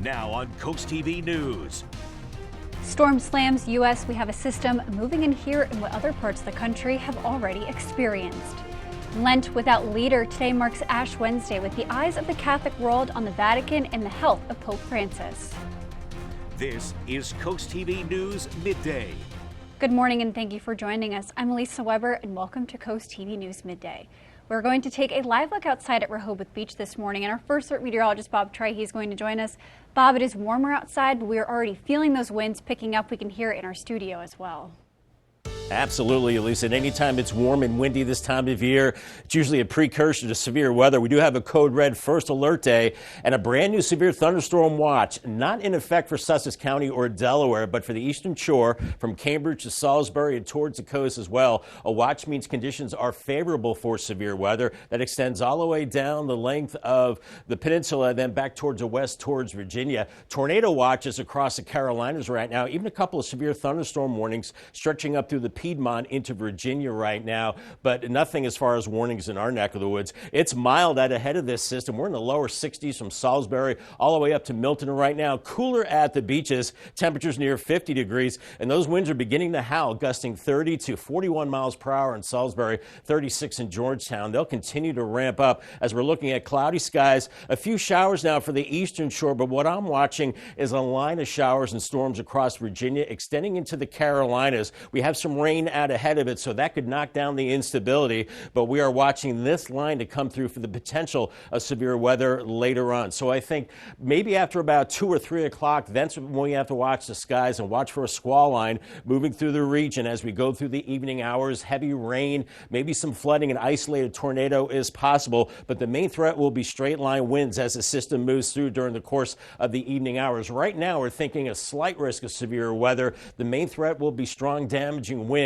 Now on CoastTV News. Storm slams U.S. We have a system moving in here in what other parts of the country have already experienced. Lent without leader today marks Ash Wednesday with the eyes of the Catholic world on the Vatican and the health of Pope Francis. This is CoastTV News Midday. Good morning and thank you for joining us. I'm Elisa Weber and welcome to CoastTV News Midday. We're going to take a live look outside at Rehoboth Beach this morning, and our first alert meteorologist, Bob Trahey, is going to join us. Bob, it is warmer outside, but we are already feeling those winds picking up. We can hear it in our studio as well. Absolutely, Elisa. And anytime it's warm and windy this time of year, it's usually a precursor to severe weather. We do have a code red first alert day and a brand new severe thunderstorm watch, not in effect for Sussex County or Delaware, but for the eastern shore from Cambridge to Salisbury and towards the coast as well. A watch means conditions are favorable for severe weather that extends all the way down the length of the peninsula, then back towards the west towards Virginia. Tornado watches across the Carolinas right now, even a couple of severe thunderstorm warnings stretching up through the Piedmont into Virginia right now, but nothing as far as warnings in our neck of the woods. It's mild out ahead of this system. We're in the lower 60s from Salisbury all the way up to Milton right now. Cooler at the beaches, temperatures near 50 degrees, and those winds are beginning to howl, gusting 30 to 41 miles per hour in Salisbury, 36 in Georgetown. They'll continue to ramp up as we're looking at cloudy skies. A few showers now for the eastern shore, but what I'm watching is a line of showers and storms across Virginia extending into the Carolinas. We have some rain out ahead of it, so that could knock down the instability, but we are watching this line to come through for the potential of severe weather later on. So I think maybe after about 2 or 3 o'clock, that's when we have to watch the skies and watch for a squall line moving through the region as we go through the evening hours. Heavy rain, maybe some flooding, an isolated tornado is possible, but the main threat will be straight line winds as the system moves through during the course of the evening hours. Right now, we're thinking a slight risk of severe weather. The main threat will be strong, damaging winds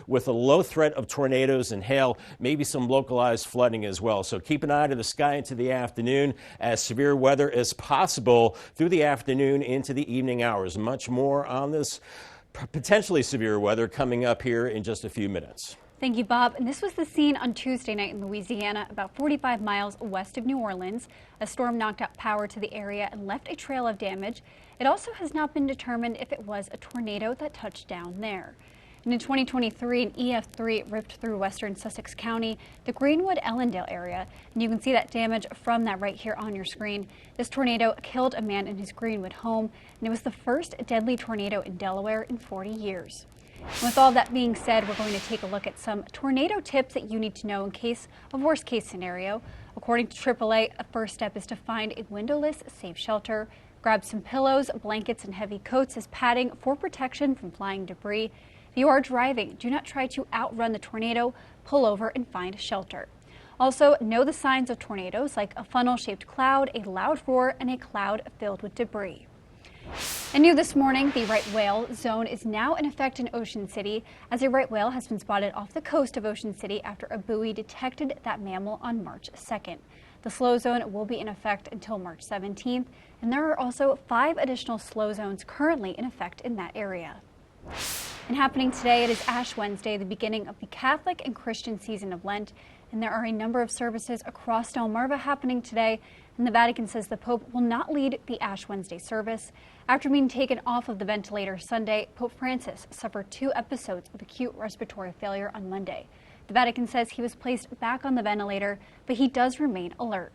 with a low threat of tornadoes and hail, maybe some localized flooding as well. So keep an eye to the sky into the afternoon as severe weather is possible through the afternoon into the evening hours. Much more on this potentially severe weather coming up here in just a few minutes. Thank you, Bob. And this was the scene on Tuesday night in Louisiana, about 45 miles west of New Orleans. A storm knocked out power to the area and left a trail of damage. It also has not been determined if it was a tornado that touched down there. And in 2023, an EF3 ripped through western Sussex County, the Greenwood-Ellendale area. And you can see that damage from that right here on your screen. This tornado killed a man in his Greenwood home, and it was the first deadly tornado in Delaware in 40 years. And with all that being said, we're going to take a look at some tornado tips that you need to know in case of worst-case scenario. According to AAA, a first step is to find a windowless, safe shelter. Grab some pillows, blankets, and heavy coats as padding for protection from flying debris. If you are driving, do not try to outrun the tornado. Pull over and find shelter. Also, know the signs of tornadoes like a funnel-shaped cloud, a loud roar, and a cloud filled with debris. And new this morning, the right whale zone is now in effect in Ocean City, as a right whale has been spotted off the coast of Ocean City after a buoy detected that mammal on March 2nd. The slow zone will be in effect until March 17th, and there are also 5 additional slow zones currently in effect in that area. And happening today, it is Ash Wednesday, the beginning of the Catholic and Christian season of Lent, and there are a number of services across Delmarva happening today, and the Vatican says the Pope will not lead the Ash Wednesday service. After being taken off of the ventilator Sunday, Pope Francis suffered 2 episodes of acute respiratory failure on Monday. The Vatican says he was placed back on the ventilator, but he does remain alert.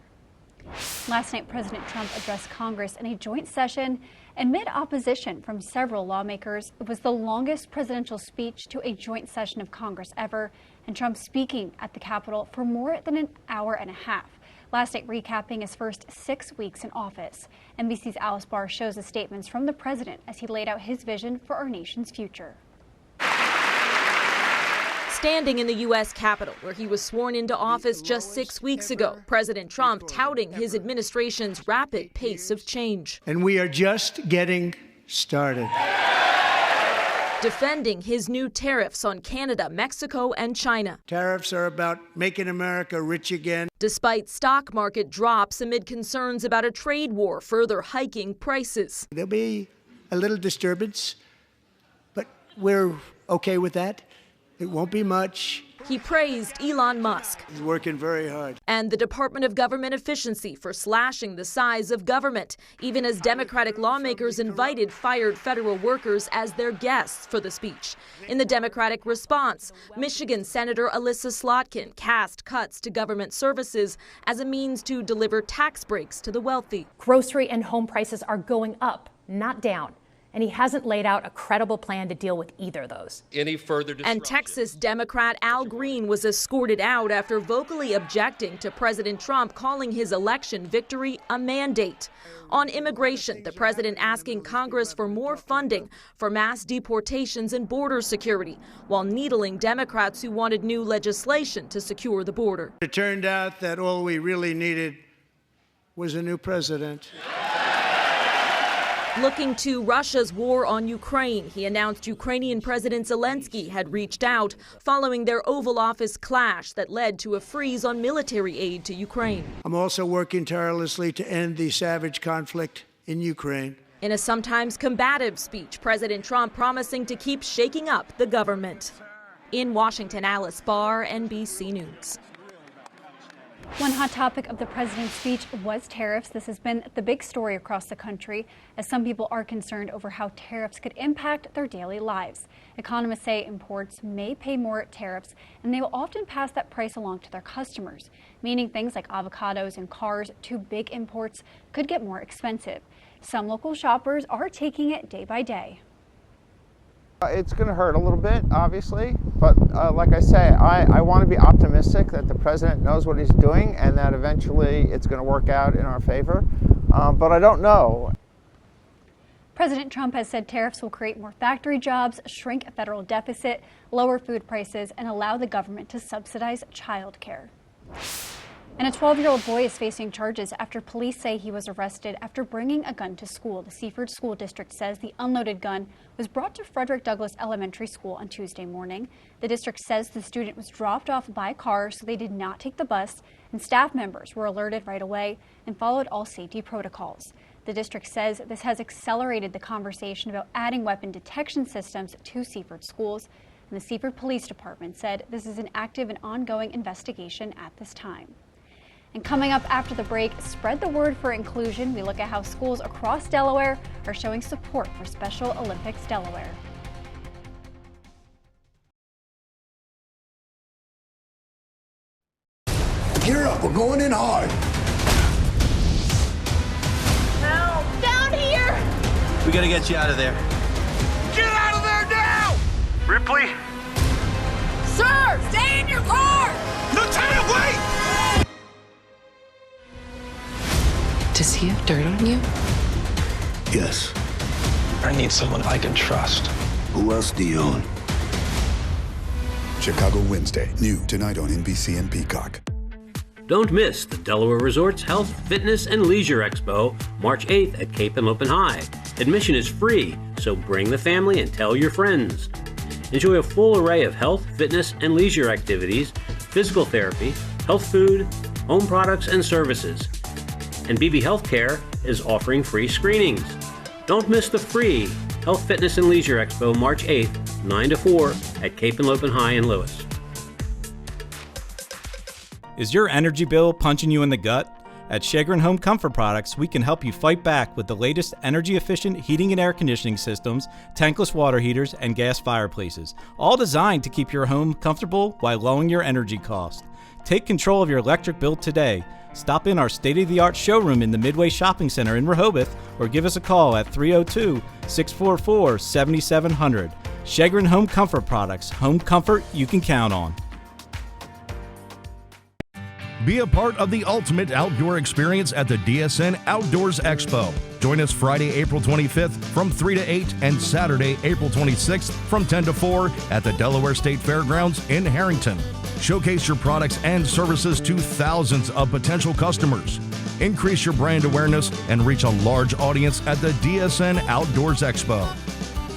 Last night, President Trump addressed Congress in a joint session amid opposition from several lawmakers. It was the longest presidential speech to a joint session of Congress ever, and Trump speaking at the Capitol for more than an hour and a half. Last night, recapping his first 6 weeks in office. NBC's Alice Barr shows the statements from the president as he laid out his vision for our nation's future. Standing in the U.S. Capitol, where he was sworn into office just 6 weeks ago, President Trump touting his administration's rapid pace of change. And we are just getting started. Defending his new tariffs on Canada, Mexico, and China. Tariffs are about making America rich again. Despite stock market drops amid concerns about a trade war further hiking prices. There'll be a little disturbance, but we're okay with that. It won't be much. He praised Elon Musk. He's working very hard. And the Department of Government Efficiency for slashing the size of government, even as Democratic lawmakers invited fired federal workers as their guests for the speech. In the Democratic response, Michigan Senator Alyssa Slotkin cast cuts to government services as a means to deliver tax breaks to the wealthy. Grocery and home prices are going up, not down. And he hasn't laid out a credible plan to deal with either of those. Any further disruption. And Texas Democrat Al Green was escorted out after vocally objecting to President Trump calling his election victory a mandate. On immigration, the president asking Congress for more funding for mass deportations and border security, while needling Democrats who wanted new legislation to secure the border. It turned out that all we really needed was a new president. Looking to Russia's war on Ukraine, he announced Ukrainian President Zelensky had reached out following their Oval Office clash that led to a freeze on military aid to Ukraine. I'm also working tirelessly to end the savage conflict in Ukraine. In a sometimes combative speech, President Trump promising to keep shaking up the government. In Washington, Alice Barr, NBC News. One hot topic of the president's speech was tariffs. This has been the big story across the country, as some people are concerned over how tariffs could impact their daily lives. Economists say imports may pay more tariffs, and they will often pass that price along to their customers, meaning things like avocados and cars, two big imports, could get more expensive. Some local shoppers are taking it day by day. It's going to hurt a little bit, obviously, but like I say, I want to be optimistic that the president knows what he's doing and that eventually it's going to work out in our favor, but I don't know. President Trump has said tariffs will create more factory jobs, shrink a federal deficit, lower food prices, and allow the government to subsidize child care. And a 12-year-old boy is facing charges after police say he was arrested after bringing a gun to school. The Seaford School District says the unloaded gun was brought to Frederick Douglass Elementary School on Tuesday morning. The district says the student was dropped off by car, so they did not take the bus, and staff members were alerted right away and followed all safety protocols. The district says this has accelerated the conversation about adding weapon detection systems to Seaford schools, and the Seaford Police Department said this is an active and ongoing investigation at this time. And coming up after the break, spread the word for inclusion. We look at how schools across Delaware are showing support for Special Olympics Delaware. Gear up, we're going in hard. Help! Down here! We gotta get you out of there. Get out of there now! Ripley? Sir, stay in your car! Lieutenant, wait! Does he have dirt on you? Yes. I need someone I can trust. Who else do you own? Chicago Wednesday, new tonight on NBC and Peacock. Don't miss the Delaware Resorts Health, Fitness, and Leisure Expo, March 8th at Cape and Lopin High. Admission is free, so bring the family and tell your friends. Enjoy a full array of health, fitness, and leisure activities, physical therapy, health food, home products, and services. And BB Healthcare is offering free screenings. Don't miss the free Health, Fitness, and Leisure Expo, March 8th, 9 to 4 at Cape and Lopin High in Lewis. Is your energy bill punching you in the gut? At Chagrin Home Comfort Products, we can help you fight back with the latest energy-efficient heating and air conditioning systems, tankless water heaters, and gas fireplaces, all designed to keep your home comfortable while lowering your energy cost. Take control of your electric bill today. Stop in our state-of-the-art showroom in the Midway Shopping Center in Rehoboth or give us a call at 302-644-7700. Chagrin Home Comfort Products. Home comfort you can count on. Be a part of the ultimate outdoor experience at the DSN Outdoors Expo. Join us Friday, April 25th from 3 to 8 and Saturday, April 26th from 10 to 4 at the Delaware State Fairgrounds in Harrington. Showcase your products and services to thousands of potential customers. Increase your brand awareness and reach a large audience at the DSN Outdoors Expo.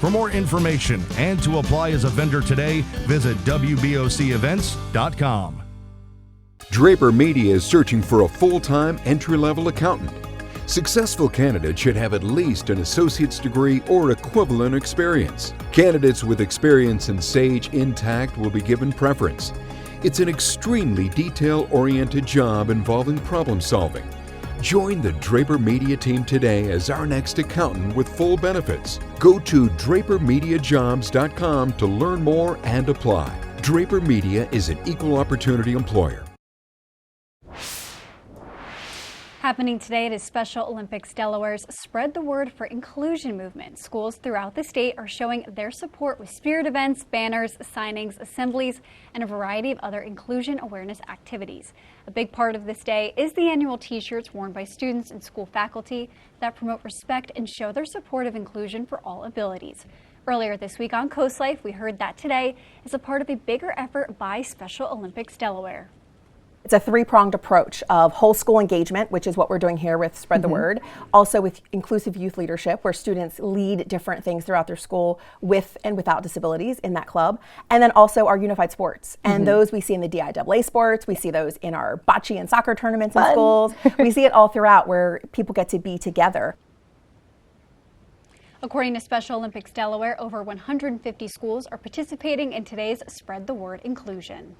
For more information and to apply as a vendor today, visit WBOCEvents.com. Draper Media is searching for a full-time entry-level accountant. Successful candidates should have at least an associate's degree or equivalent experience. Candidates with experience in Sage Intacct will be given preference. It's an extremely detail-oriented job involving problem solving. Join the Draper Media team today as our next accountant with full benefits. Go to drapermediajobs.com to learn more and apply. Draper Media is an equal opportunity employer. Happening today at Special Olympics Delaware's Spread the Word for Inclusion movement. Schools throughout the state are showing their support with spirit events, banners, signings, assemblies, and a variety of other inclusion awareness activities. A big part of this day is the annual T-shirts worn by students and school faculty that promote respect and show their support of inclusion for all abilities. Earlier this week on Coast Life, we heard that today is a part of a bigger effort by Special Olympics Delaware. It's a three-pronged approach of whole school engagement, which is what we're doing here with Spread the Word. Also with inclusive youth leadership, where students lead different things throughout their school with and without disabilities in that club. And then also our unified sports. And those we see in the DIAA sports. We see those in our bocce and soccer tournaments in schools. We see it all throughout where people get to be together. According to Special Olympics Delaware, over 150 schools are participating in today's Spread the Word inclusion.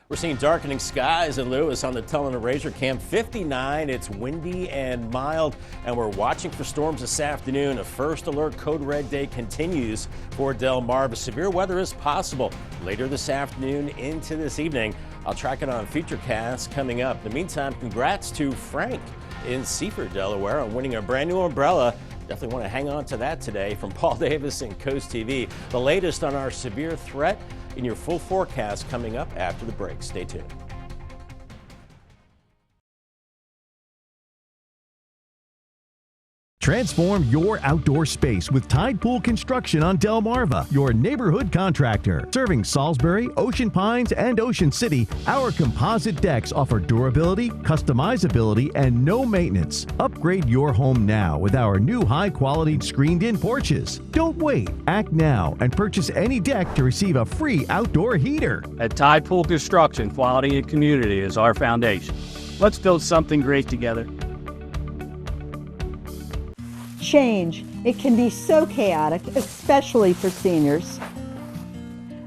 We're seeing darkening skies in Lewis on the Tullin and Razor Camp. 59, it's windy and mild, and we're watching for storms this afternoon. A first alert code red day continues for Delmarva. Severe weather is possible later this afternoon into this evening. I'll track it on Futurecast coming up. In the meantime, congrats to Frank in Seaford, Delaware on winning a brand new umbrella. Definitely want to hang on to that today. From Paul Davis and Coast TV. The latest on our severe threat in your full forecast coming up after the break. Stay tuned. Transform your outdoor space with Tide Pool Construction on Delmarva, your neighborhood contractor. Serving Salisbury, Ocean Pines, and Ocean City, our composite decks offer durability, customizability, and no maintenance. Upgrade your home now with our new high-quality screened-in porches. Don't wait. Act now and purchase any deck to receive a free outdoor heater. At Tide Pool Construction, quality and community is our foundation. Let's build something great together. Change. It can be so chaotic, especially for seniors.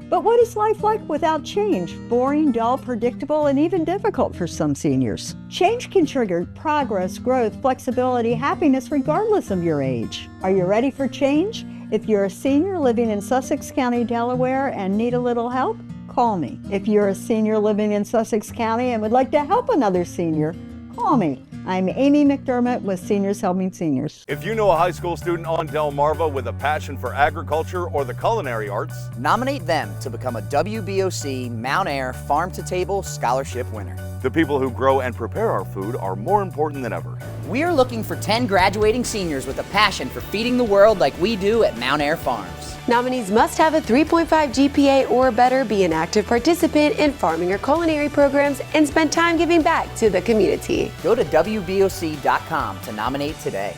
But what is life like without change? Boring, dull, predictable, and even difficult for some seniors. Change can trigger progress, growth, flexibility, happiness, regardless of your age. Are you ready for change? If you're a senior living in Sussex County, Delaware, and need a little help, call me. If you're a senior living in Sussex County and would like to help another senior, call me. I'm Amy McDermott with Seniors Helping Seniors. If you know a high school student on Delmarva with a passion for agriculture or the culinary arts, nominate them to become a WBOC Mount Air Farm to Table Scholarship winner. The people who grow and prepare our food are more important than ever. We are looking for 10 graduating seniors with a passion for feeding the world like we do at Mount Air Farms. Nominees must have a 3.5 GPA or better, be an active participant in farming or culinary programs, and spend time giving back to the community. Go to WBOC.com to nominate today.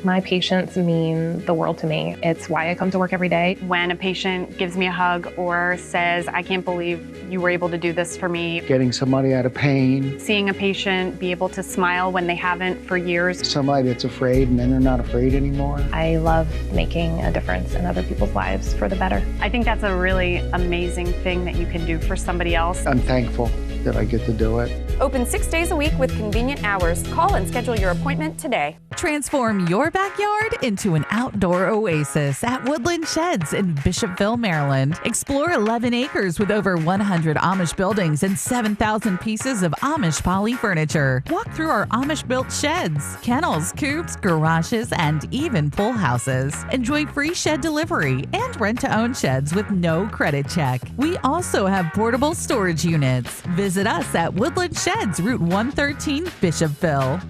My patients mean the world to me. It's why I come to work every day. When a patient gives me a hug or says, I can't believe you were able to do this for me. Getting somebody out of pain. Seeing a patient be able to smile when they haven't for years. Somebody that's afraid and then they're not afraid anymore. I love making a difference in other people's lives for the better. I think that's a really amazing thing that you can do for somebody else. I'm thankful that I get to do it. Open 6 days a week with convenient hours. Call and schedule your appointment today. Transform your backyard into an outdoor oasis at Woodland Sheds in Bishopville, Maryland. Explore 11 acres with over 100 Amish buildings and 7,000 pieces of Amish poly furniture. Walk through our Amish-built sheds, kennels, coops, garages, and even pool houses. Enjoy free shed delivery and rent-to-own sheds with no credit check. We also have portable storage units. Visit us at Woodland Sheds, Route 113, Bishopville.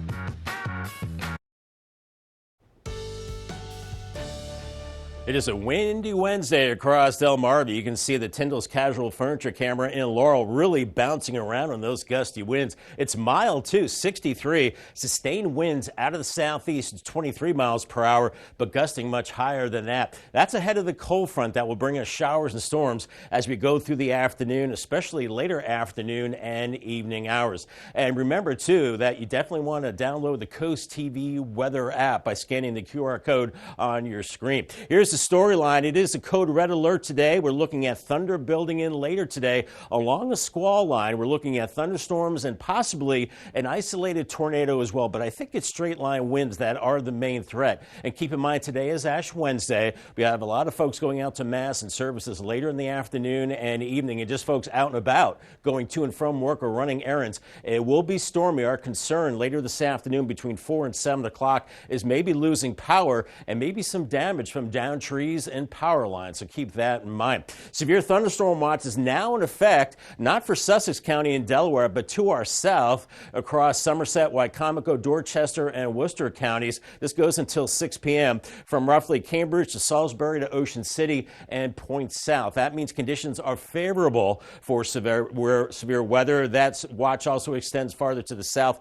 It is a windy Wednesday across Delmarva. You can see the Tyndall's Casual Furniture camera in Laurel really bouncing around on those gusty winds. It's mild too, 63. Sustained winds out of the southeast, 23 miles per hour, but gusting much higher than that. That's ahead of the cold front that will bring us showers and storms as we go through the afternoon, especially later afternoon and evening hours. And remember too that you definitely want to download the Coast TV weather app by scanning the QR code on your screen. Here's the storyline. It is a code red alert today. We're looking at thunder building in later today along the squall line. We're looking at thunderstorms and possibly an isolated tornado as well. But I think it's straight line winds that are the main threat. And keep in mind, today is Ash Wednesday. We have a lot of folks going out to Mass and services later in the afternoon and evening, and just folks out and about going to and from work or running errands. It will be stormy. Our concern later this afternoon between 4 and 7 o'clock is maybe losing power and maybe some damage from downed trees and power lines. So keep that in mind. Severe thunderstorm watch is now in effect, not for Sussex County and Delaware, but to our south across Somerset, Wycomico, Dorchester, and Worcester counties. This goes until 6 p.m. from roughly Cambridge to Salisbury to Ocean City and Point South. That means conditions are favorable for severe weather. That watch also extends farther to the south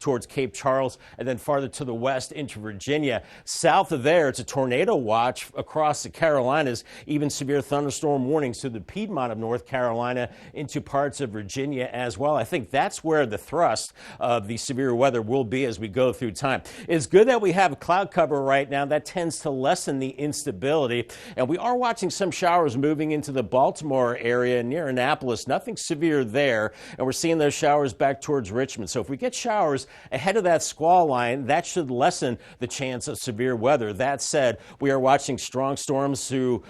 towards Cape Charles and then farther to the west into Virginia. South of there, it's a tornado watch across the Carolinas, even severe thunderstorm warnings to the Piedmont of North Carolina into parts of Virginia as well. I think that's where the thrust of the severe weather will be as we go through time. It's good that we have cloud cover right now. That tends to lessen the instability. And we are watching some showers moving into the Baltimore area near Annapolis. Nothing severe there. And we're seeing those showers back towards Richmond. So if we get showers ahead of that squall line, that should lessen the chance of severe weather. That said, we are watching strong storms through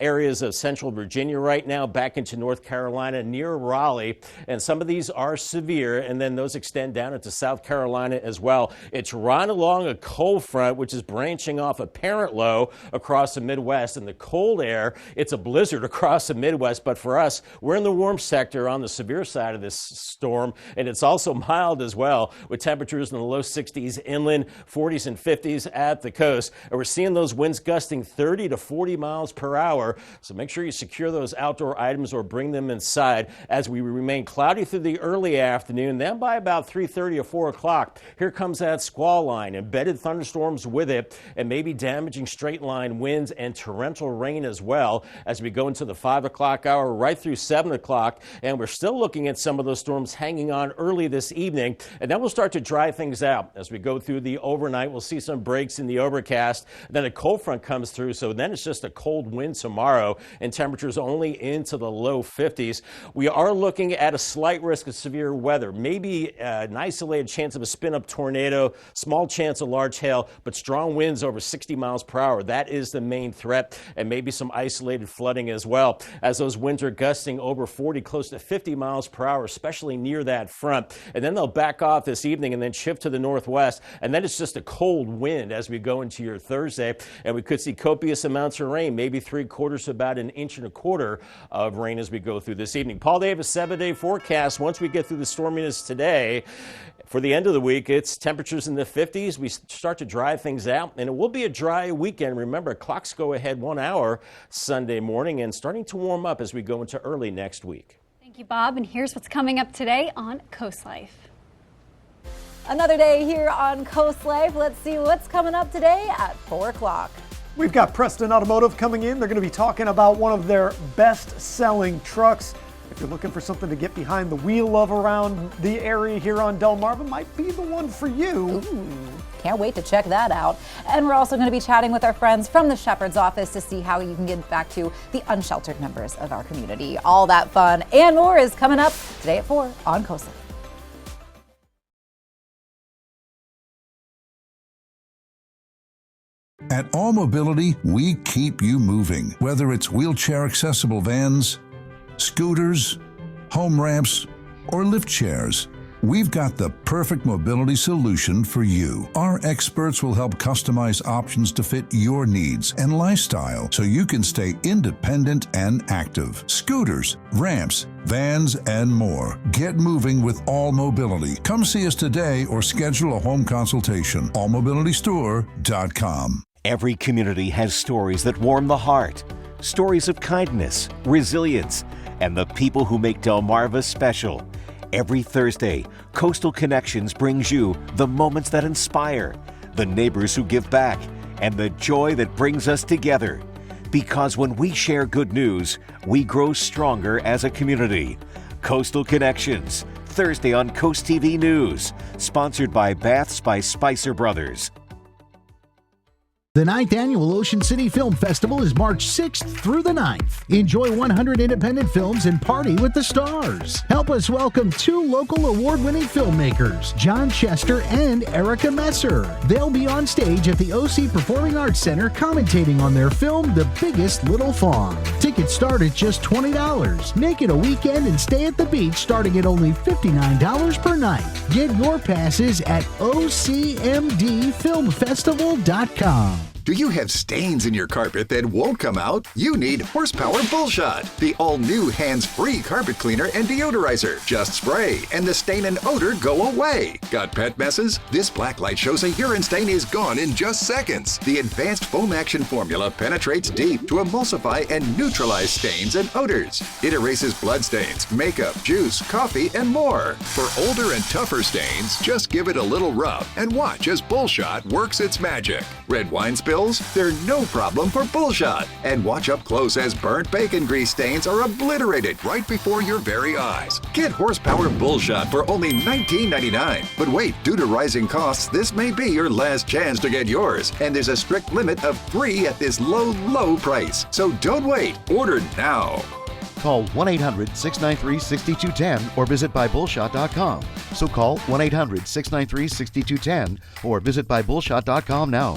areas of central Virginia right now, back into North Carolina near Raleigh, and some of these are severe, and then those extend down into South Carolina as well. It's right along a cold front, which is branching off a parent low across the Midwest, and the cold air, it's a blizzard across the Midwest, but for us, we're in the warm sector on the severe side of this storm, and it's also mild as well, with temperatures in the low 60s inland, 40s and 50s at the coast, and we're seeing those winds gusting 30 to 40 miles per hour. So make sure you secure those outdoor items or bring them inside as we remain cloudy through the early afternoon. Then by about 3:30 or 4 o'clock, here comes that squall line, embedded thunderstorms with it, and maybe damaging straight line winds and torrential rain as well as we go into the 5 o'clock hour right through 7 o'clock. And we're still looking at some of those storms hanging on early this evening. And then we'll start to dry things out as we go through the overnight. We'll see some breaks in the overcast. Then a cold front comes through. So then it's just a cold wind tomorrow, and temperatures only into the low 50s. We are looking at a slight risk of severe weather, maybe an isolated chance of a spin-up tornado, small chance of large hail, but strong winds over 60 miles per hour. That is the main threat, and maybe some isolated flooding as well, as those winds are gusting over 40, close to 50 miles per hour, especially near that front. And then they'll back off this evening and then shift to the northwest, and then it's just a cold wind as we go into your Thursday, and we could see copious amounts of rain, maybe 3/4 to about 1.25 inches of rain as we go through this evening. Paul Davis, 7-day forecast. Once we get through the storminess today, for the end of the week, it's temperatures in the 50s. We start to dry things out, and it will be a dry weekend. Remember, clocks go ahead 1 hour Sunday morning and starting to warm up as we go into early next week. Thank you, Bob. And here's what's coming up today on Coast Life. Another day here on Coast Life. Let's see what's coming up today at 4 o'clock. We've got Preston Automotive coming in. They're going to be talking about one of their best-selling trucks. If you're looking for something to get behind the wheel of around the area here on Delmarva, might be the one for you. Ooh, can't wait to check that out. And we're also going to be chatting with our friends from the Shepherd's Office to see how you can get back to the unsheltered members of our community. All that fun and more is coming up today at 4 on Coast Life. At All Mobility, we keep you moving. Whether it's wheelchair-accessible vans, scooters, home ramps, or lift chairs, we've got the perfect mobility solution for you. Our experts will help customize options to fit your needs and lifestyle so you can stay independent and active. Scooters, ramps, vans, and more. Get moving with All Mobility. Come see us today or schedule a home consultation. allmobilitystore.com. Every community has stories that warm the heart. Stories of kindness, resilience, and the people who make Delmarva special. Every Thursday, Coastal Connections brings you the moments that inspire, the neighbors who give back, and the joy that brings us together. Because when we share good news, we grow stronger as a community. Coastal Connections, Thursday on CoastTV News, sponsored by Baths by Spicer Brothers. The 9th Annual Ocean City Film Festival is March 6th through the 9th. Enjoy 100 independent films and party with the stars. Help us welcome 2 local award-winning filmmakers, John Chester and Erica Messer. They'll be on stage at the OC Performing Arts Center commentating on their film, The Biggest Little Fawn. Tickets start at just $20. Make it a weekend and stay at the beach starting at only $59 per night. Get your passes at OCMDFilmFestival.com. Do you have stains in your carpet that won't come out? You need Horsepower Bullshot, the all-new hands-free carpet cleaner and deodorizer. Just spray, and the stain and odor go away. Got pet messes? This black light shows a urine stain is gone in just seconds. The advanced foam action formula penetrates deep to emulsify and neutralize stains and odors. It erases blood stains, makeup, juice, coffee, and more. For older and tougher stains, just give it a little rub and watch as Bullshot works its magic. Red wine spills? They're no problem for Bullshot. And watch up close as burnt bacon grease stains are obliterated right before your very eyes. Get Horsepower Bullshot for only $19.99. But wait, due to rising costs, this may be your last chance to get yours. And there's a strict limit of 3 at this low, low price. So don't wait. Order now. Call 1-800-693-6210 or visit buybullshot.com. So call 1-800-693-6210 or visit buybullshot.com now.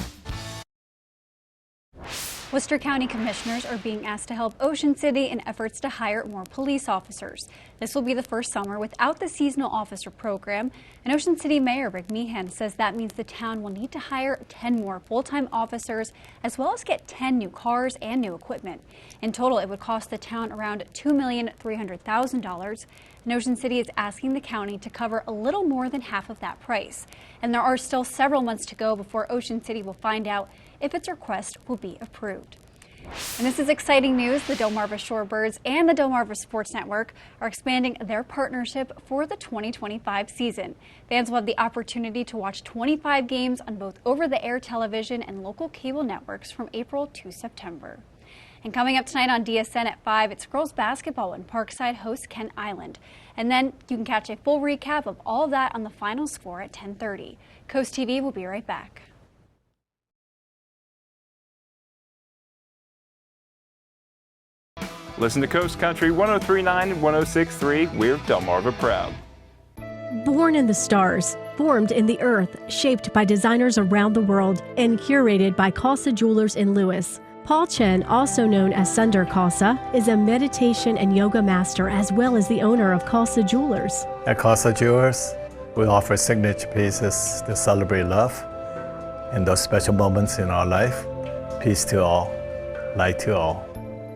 Worcester County commissioners are being asked to help Ocean City in efforts to hire more police officers. This will be the first summer without the seasonal officer program, and Ocean City Mayor Rick Meehan says that means the town will need to hire 10 more full-time officers as well as get 10 new cars and new equipment. In total, it would cost the town around $2,300,000, and Ocean City is asking the county to cover a little more than half of that price. And there are still several months to go before Ocean City will find out if its request will be approved. And this is exciting news. The Delmarva Shorebirds and the Delmarva Sports Network are expanding their partnership for the 2025 season. Fans will have the opportunity to watch 25 games on both over-the-air television and local cable networks from April to September. And coming up tonight on DSN at 5, it's girls basketball when Parkside hosts Kent Island. And then you can catch a full recap of all of that on the final score at 10:30. Coast TV will be right back. Listen to Coast Country 103.9 and 106.3. We're Delmarva proud. Born in the stars, formed in the earth, shaped by designers around the world, and curated by Khalsa Jewelers in Lewis. Paul Chen, also known as Sundar Khalsa, is a meditation and yoga master as well as the owner of Khalsa Jewelers. At Khalsa Jewelers, we offer signature pieces to celebrate love in those special moments in our life. Peace to all, light to all,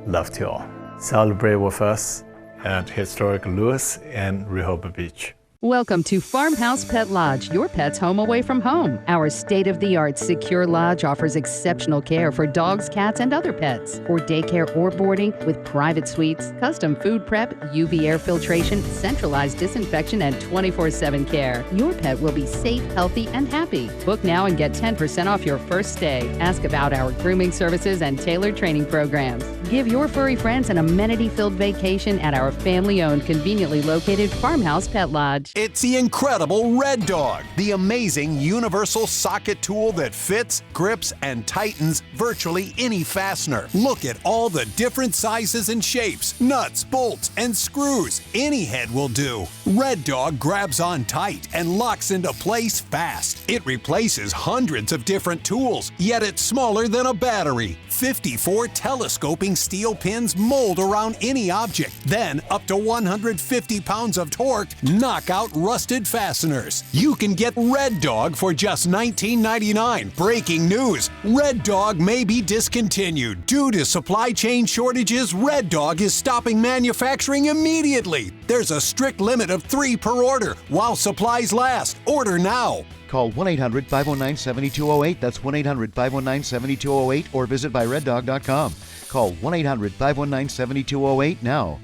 love to all. Celebrate with us at historic Lewis and Rehoboth Beach. Welcome to Farmhouse Pet Lodge, your pet's home away from home. Our state-of-the-art secure lodge offers exceptional care for dogs, cats, and other pets. For daycare or boarding with private suites, custom food prep, UV air filtration, centralized disinfection, and 24/7 care. Your pet will be safe, healthy, and happy. Book now and get 10% off your first stay. Ask about our grooming services and tailored training programs. Give your furry friends an amenity-filled vacation at our family-owned, conveniently located Farmhouse Pet Lodge. It's the incredible Red Dog, the amazing universal socket tool that fits, grips, and tightens virtually any fastener. Look at all the different sizes and shapes, nuts, bolts, and screws. Any head will do. Red Dog grabs on tight and locks into place fast. It replaces hundreds of different tools, yet it's smaller than a battery. 54 telescoping steel pins mold around any object. Then, up to 150 pounds of torque knock out rusted fasteners. You can get Red Dog for just $19.99. Breaking news: Red Dog may be discontinued. Due to supply chain shortages, Red Dog is stopping manufacturing immediately. There's a strict limit of 3 per order while supplies last. Order now. Call 1-800-519-7208. That's 1-800-519-7208 or visit buyreddog.com. Call 1-800-519-7208 now.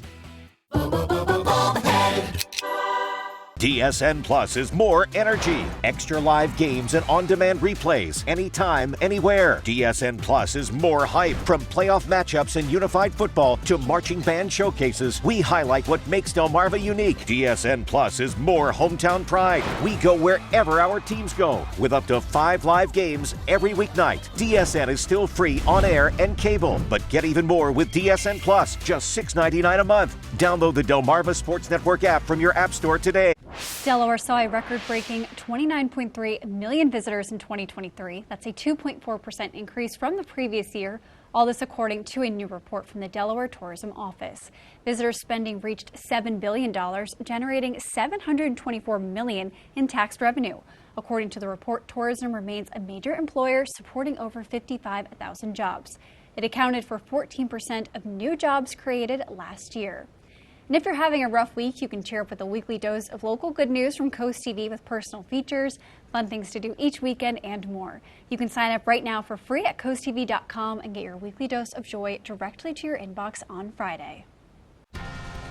DSN Plus is more energy, extra live games and on-demand replays anytime, anywhere. DSN Plus is more hype. From playoff matchups in unified football to marching band showcases, we highlight what makes Delmarva unique. DSN Plus is more hometown pride. We go wherever our teams go with up to 5 live games every weeknight. DSN is still free on air and cable, but get even more with DSN Plus, just $6.99 a month. Download the Delmarva Sports Network app from your app store today. Delaware saw a record-breaking 29.3 million visitors in 2023. That's a 2.4% increase from the previous year. All this according to a new report from the Delaware Tourism Office. Visitor spending reached $7 billion, generating $724 million in tax revenue. According to the report, tourism remains a major employer, supporting over 55,000 jobs. It accounted for 14% of new jobs created last year. And if you're having a rough week, you can cheer up with a weekly dose of local good news from CoastTV with personal features, fun things to do each weekend, and more. You can sign up right now for free at coasttv.com and get your weekly dose of joy directly to your inbox on Friday.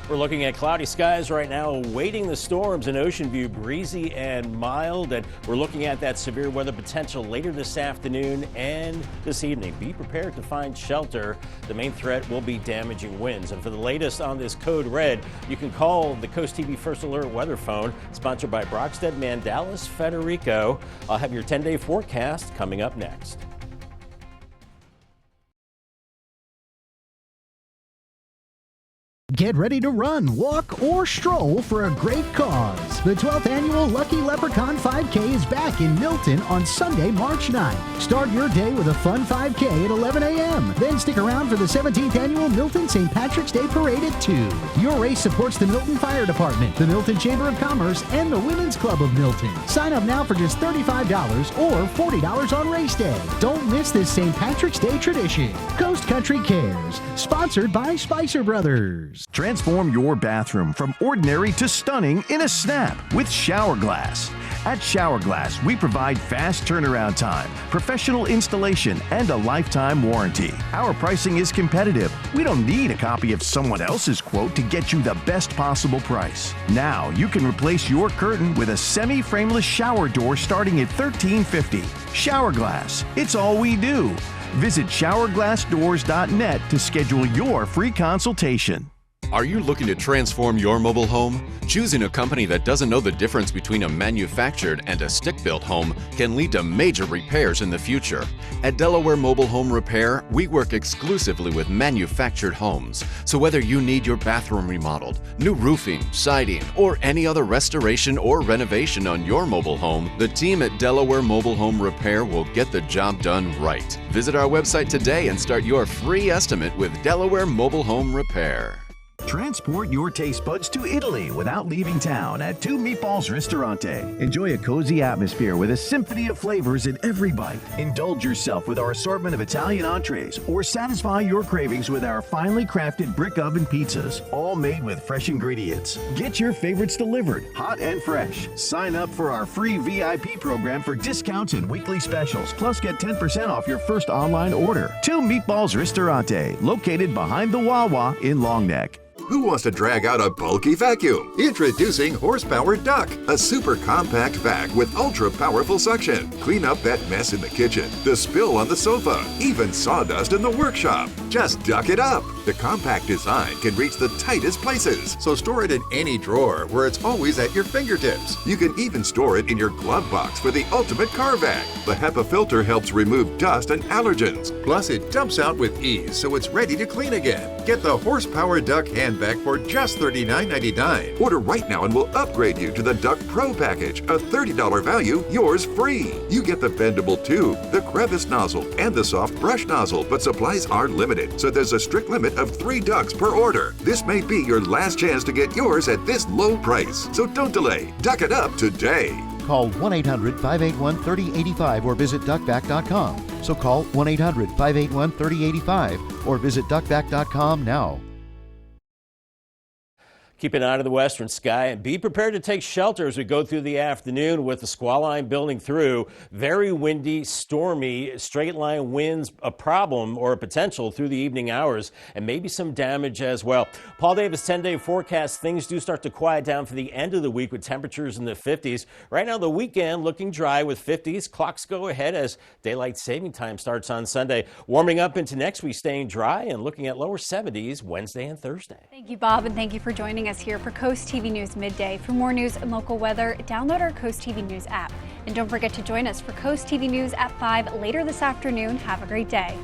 We're looking at cloudy skies right now, awaiting the storms in Ocean View, breezy and mild. And we're looking at that severe weather potential later this afternoon and this evening. Be prepared to find shelter. The main threat will be damaging winds. And for the latest on this code red, you can call the CoastTV First Alert weather phone, sponsored by Brockstead Mandalis Federico. I'll have your 10-day forecast coming up next. Get ready to run, walk, or stroll for a great cause. The 12th annual Lucky Leprechaun 5K is back in Milton on Sunday, March 9th. Start your day with a fun 5K at 11 a.m. Then stick around for the 17th annual Milton St. Patrick's Day Parade at 2. Your race supports the Milton Fire Department, the Milton Chamber of Commerce, and the Women's Club of Milton. Sign up now for just $35 or $40 on race day. Don't miss this St. Patrick's Day tradition. Coast Country Cares, sponsored by Spicer Brothers. Transform your bathroom from ordinary to stunning in a snap with Shower Glass. At Shower Glass, we provide fast turnaround time, professional installation, and a lifetime warranty. Our pricing is competitive. We don't need a copy of someone else's quote to get you the best possible price. Now you can replace your curtain with a semi-frameless shower door starting at $13.50. Shower Glass, it's all we do. Visit showerglassdoors.net to schedule your free consultation. Are you looking to transform your mobile home? Choosing a company that doesn't know the difference between a manufactured and a stick-built home can lead to major repairs in the future. At Delaware Mobile Home Repair, we work exclusively with manufactured homes. So whether you need your bathroom remodeled, new roofing, siding, or any other restoration or renovation on your mobile home, the team at Delaware Mobile Home Repair will get the job done right. Visit our website today and start your free estimate with Delaware Mobile Home Repair. Transport your taste buds to Italy without leaving town at Two Meatballs Ristorante. Enjoy a cozy atmosphere with a symphony of flavors in every bite. Indulge yourself with our assortment of Italian entrees or satisfy your cravings with our finely crafted brick oven pizzas, all made with fresh ingredients. Get your favorites delivered, hot and fresh. Sign up for our free VIP program for discounts and weekly specials, plus get 10% off your first online order. Two Meatballs Ristorante, located behind the Wawa in Long Neck. Who wants to drag out a bulky vacuum? Introducing Horsepower Duck, a super compact vac with ultra powerful suction. Clean up that mess in the kitchen, the spill on the sofa, even sawdust in the workshop. Just duck it up. The compact design can reach the tightest places, so store it in any drawer where it's always at your fingertips. You can even store it in your glove box for the ultimate car vac. The HEPA filter helps remove dust and allergens. Plus, it dumps out with ease, so it's ready to clean again. Get the Horsepower Duck hand vac for just $39.99. Order right now and we'll upgrade you to the Duck Pro package, a $30 value, yours free. You get the bendable tube, the crevice nozzle, and the soft brush nozzle, but supplies are limited, so there's a strict limit of 3 ducks per order. This may be your last chance to get yours at this low price, so don't delay. Duck it up today. Call 1-800-581-3085 or visit duckvac.com. So call 1-800-581-3085 or visit duckvac.com now. Keep an eye to the western sky and be prepared to take shelter as we go through the afternoon with the squall line building through. Very windy, stormy, straight line winds a problem or a potential through the evening hours, and maybe some damage as well. Paul Davis 10-day forecast. Things do start to quiet down for the end of the week with temperatures in the 50s. Right now, the weekend looking dry with 50s. Clocks go ahead as daylight saving time starts on Sunday. Warming up into next week, staying dry and looking at lower 70s Wednesday and Thursday. Thank you, Bob, and thank you for joining us here for Coast TV News Midday. For more news and local weather, download our Coast TV News app. And don't forget to join us for Coast TV News at 5 later this afternoon. Have a great day.